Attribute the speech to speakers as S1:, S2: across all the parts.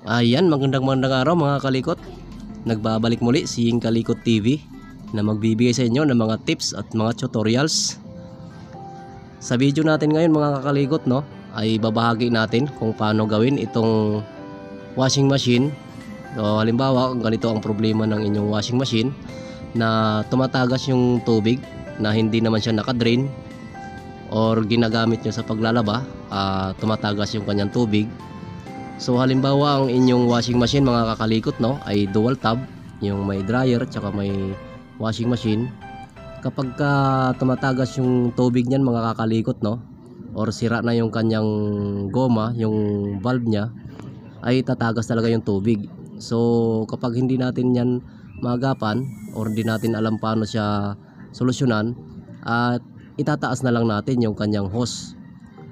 S1: Ayan, magandang araw mga kalikot. Nagbabalik muli si Ying Kalikot TV na magbibigay sa inyo ng mga tips at mga tutorials. Sa video natin ngayon mga kakalikot, no, ay babahagi natin kung paano gawin itong washing machine. So, halimbawa, kung ganito ang problema ng inyong washing machine na tumatagas yung tubig na hindi naman siya nakadrain or ginagamit nyo sa paglalaba, tumatagas yung kanyang tubig. So halimbawa ang inyong washing machine mga kakalikot, no, ay dual tab, yung may dryer at saka may washing machine. Kapag tumatagas yung tubig niyan mga kakalikot, no, or sira na yung kanyang goma, yung valve niya, ay tatagas talaga yung tubig. So kapag hindi natin yan maagapan or hindi natin alam paano siya solusyonan, at itataas na lang natin yung kanyang hose.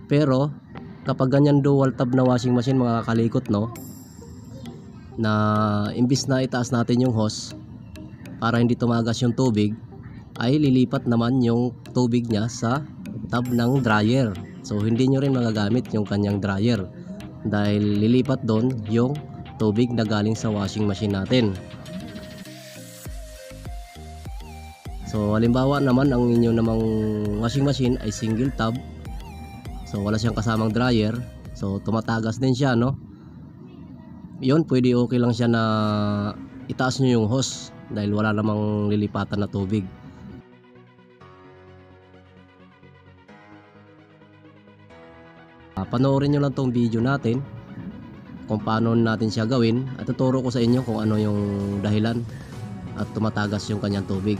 S1: Pero kapag ganyan dual tab na washing machine mga kakalikot, no, na imbis na itaas natin yung hose para hindi tumagas yung tubig, ay lilipat naman yung tubig niya sa tab ng dryer. So hindi nyo rin magagamit yung kanyang dryer dahil lilipat doon yung tubig na galing sa washing machine natin. So halimbawa naman ang inyo namang washing machine ay single tab, so wala siyang kasamang dryer, so tumatagas din siya, no. Yun, pwede okay lang siya na itaas nyo yung hose dahil wala namang lilipatan na tubig. Panoorin nyo lang tong video natin kung paano natin siya gawin at tuturo ko sa inyo kung ano yung dahilan at tumatagas yung kanyang tubig.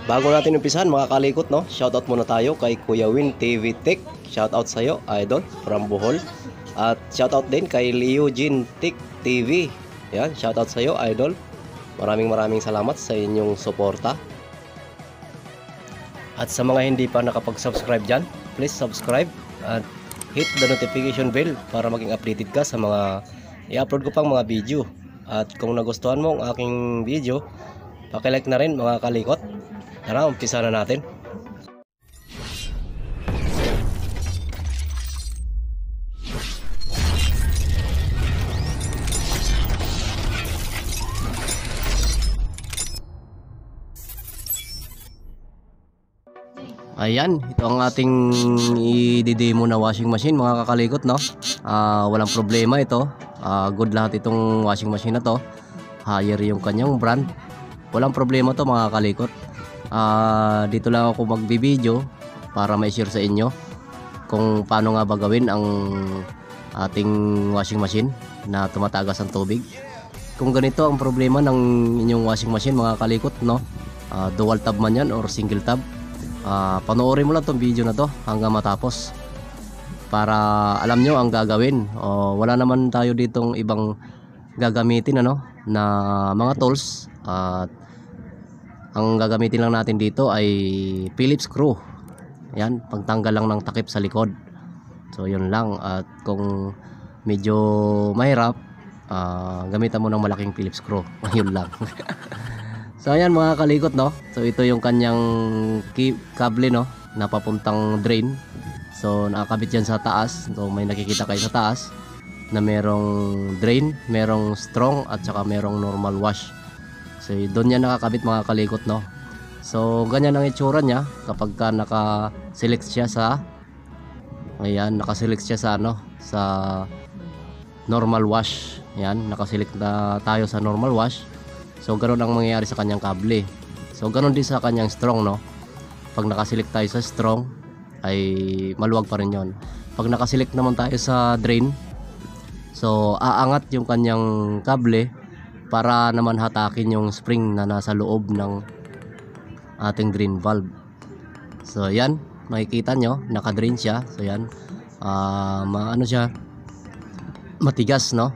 S1: Bago natin umpisahan mga kalikot, no, shoutout muna tayo kay Kuya Win TV Tech. Shoutout sa iyo, idol, from Bohol. At shoutout din kay Leo Jin Tech TV. Yan, shoutout sa iyo, idol. Maraming salamat sa inyong suporta. At sa mga hindi pa nakapag-subscribe dyan, please subscribe at hit the notification bell para maging updated ka sa mga i-upload ko pang mga video. At kung nagustuhan mo ang aking video, paki-like na rin mga kalikot. Tara, umpisa na natin. Ayan, ito ang ating i-demo na washing machine mga kakalikot, no. Walang problema ito. Good lahat itong washing machine na to. Higher yung kanyang brand. Walang problema to mga kakalikot. Dito lang ako magbibideo para may share sa inyo kung paano nga ba gawin ang ating washing machine na tumatagas ang tubig. Kung ganito ang problema ng inyong washing machine mga kalikot, no, dual tab man yan or single tab, panoorin mo lang tong video na to hanggang matapos para alam nyo ang gagawin. Wala naman tayo ditong ibang gagamitin, ano, na mga tools. Ang gagamitin lang natin dito ay Phillips screw. Yan, pagtanggal lang ng takip sa likod. So yun lang. At kung medyo mahirap, gamitan mo ng malaking Phillips screw. Yun lang. So ayan mga kalikot, no. So ito yung kanyang kable, no, na papuntang drain. So nakakabit yan sa taas. So may nakikita kayo sa taas na merong drain, merong strong at saka merong normal wash. So doon yan nakakabit mga kalikot, no. So ganyan ang itsura niya kapag ka naka-select siya sa, ayan, naka-select siya sa ano, sa normal wash. Yan, naka-select na tayo sa normal wash. So ganoon ang mangyayari sa kanyang kable. So ganoon din sa kanyang strong, no. Pag naka-select tayo sa strong ay maluwag pa rin yon. Pag naka-select naman tayo sa drain, so aangat yung kanyang kable para naman hatakin yung spring na nasa loob ng ating drain valve. So yan, makikita nyo, naka-drain siya. So yan, ano siya, matigas, no.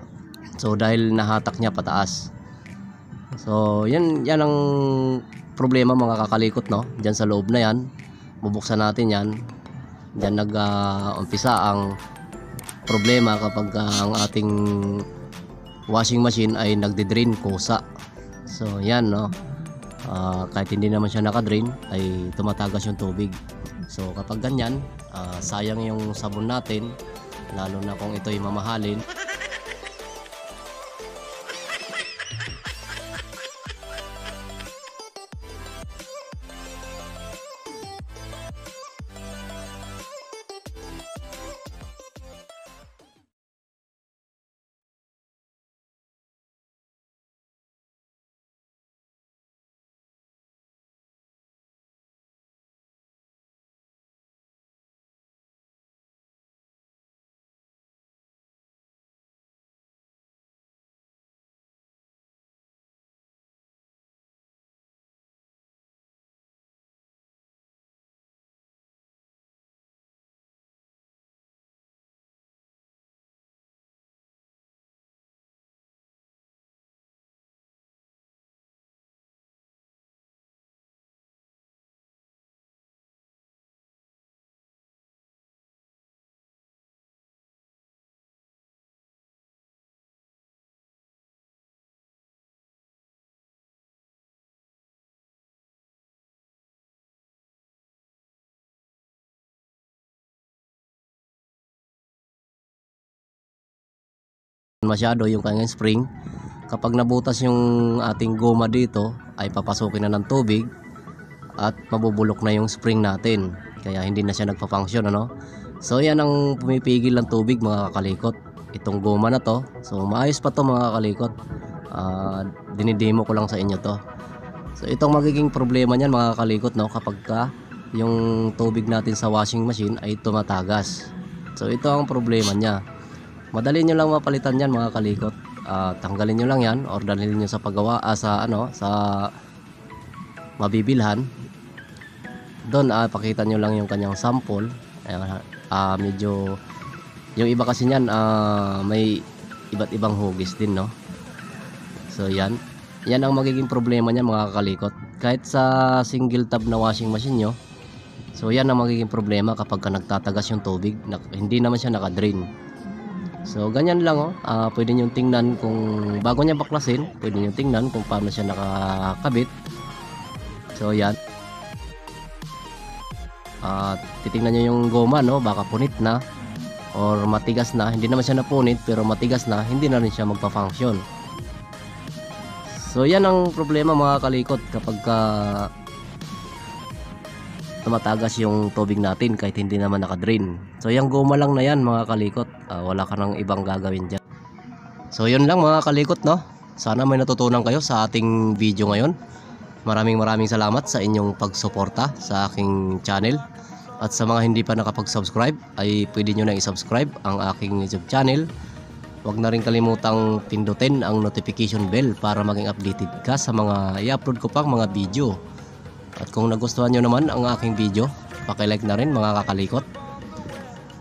S1: So dahil nahatak niya pataas. So yan ang problema mga kakalikot, no. Diyan sa loob na yan, bubuksan natin yan. Diyan nag-umpisa ang problema kapag ang ating washing machine ay nagde-drain kusa. So yan, no, kahit hindi naman siya naka-drain ay tumatagas yung tubig. So kapag ganyan, sayang yung sabon natin, lalo na kung ito'y mamahalin. masyado yung kanyang spring. Kapag nabutas yung ating goma dito ay papasukin na ng tubig at mabubulok na yung spring natin, kaya hindi na siya nagpa-function, ano. So yan ang pumipigil ng tubig, mga kakalikot, itong goma na to. So maayos pa to, mga kakalikot, dinidemo ko lang sa inyo to. So itong magiging problema niyan, mga kakalikot, no, kapag yung tubig natin sa washing machine ay tumatagas. So ito ang problema niya. Madali nyo lang mapalitan yan, mga kalikot. Tanggalin nyo lang yan or dalhin nyo sa paggawa, sa mabibilhan. Doon pakita nyo lang yung kanyang sample. Medyo yung iba kasi niyan may iba't ibang hugis din, no. So yan ang magiging problema niyan, mga kakalikot, kahit sa single tab na washing machine nyo. So yan ang magiging problema kapag nagtatagas yung tubig, hindi naman siya naka-drain. So ganyan lang, pwede nyo tingnan kung bago niya baklasin, pwede nyo tingnan kung paano siya nakakabit. So yan, titingnan nyo yung goma, no, baka punit na or matigas na. Hindi naman siya napunit pero matigas na, hindi na rin siya magpa-function. So yan ang problema, mga kalikot, kapag tumatagas yung tubig natin kahit hindi naman naka-drain. So yung goma lang na yan, mga kalikot, wala ka nang ibang gagawin dyan. So yun lang, mga kalikot, no. Sana may natutunan kayo sa ating video ngayon. Maraming salamat sa inyong pagsuporta sa aking channel. At sa mga hindi pa nakapag-subscribe ay pwede nyo na i-subscribe ang aking YouTube channel. Huwag na rin kalimutang pindutin ang notification bell para maging updated ka sa mga i-upload ko pang mga video. At kung nagustuhan nyo naman ang aking video, paki-like na rin, mga kakalikot.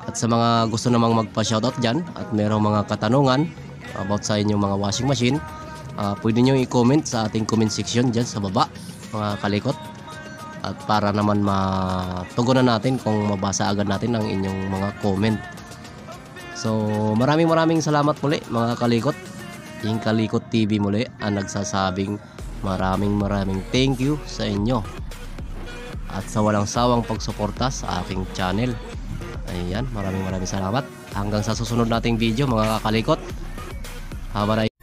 S1: At sa mga gusto namang magpa-shoutout dyan at merong mga katanungan about sa inyong mga washing machine, pwede nyo i-comment sa ating comment section dyan sa baba, mga kalikot. At para naman matugunan natin kung mabasa agad natin ang inyong mga comment. So maraming salamat muli, mga kalikot. Yung Kalikot TV muli ang nagsasabing maraming thank you sa inyo at sa walang sawang pagsuporta sa aking channel. Ayan, maraming salamat. Hanggang sa susunod nating video, mga kakalikot. Have a nice